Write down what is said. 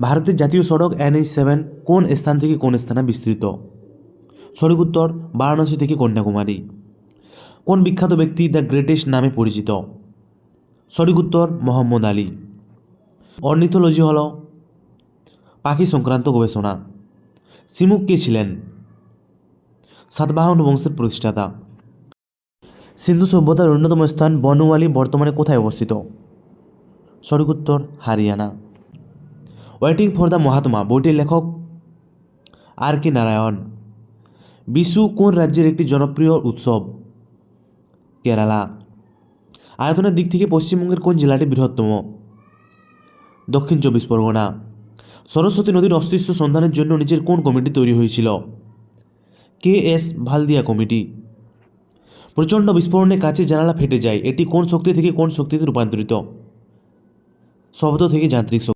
ভারতের জাতীয় সড়ক NH7 কোন স্থান থেকে কোন স্থানে বিস্তৃত? সঠিক উত্তর বারাণসী থেকে কন্যাকুমারী। কোন বিখ্যাত ব্যক্তি দ্য গ্রেটেস্ট নামে পরিচিত? সঠিক উত্তর মোহাম্মদ আলী। অর্নিথোলজি হল পাখি সংক্রান্ত গবেষণা। সিমুক কে ছিলেন? সাতবাহন বংশের প্রতিষ্ঠাতা। সিন্ধু সভ্যতার অন্যতম স্থান বনওয়ালি বর্তমানে কোথায় অবস্থিত? সঠিক উত্তর Haryana. Waiting for the Mahatma বইটির লেখক RK নারায়ণ। বিশু কোন রাজ্যের একটি জনপ্রিয় উৎসব? কেরালা। আয়তনের দিক থেকে পশ্চিমবঙ্গের কোন জেলাটি বৃহত্তম? দক্ষিণ 24 পরগনা। সরস্বতী নদীর অস্তিত্ব সন্ধানের জন্য নিচের কোন কমিটি তৈরি হয়েছিল? KS Valdiya committee. প্রচণ্ড বিস্ফোরণে কাচের জানালা ফেটে যায়, এটি কোন শক্তি থেকে কোন শক্তিতে রূপান্তরিত? শব্দ থেকে যান্ত্রিক শক্তি।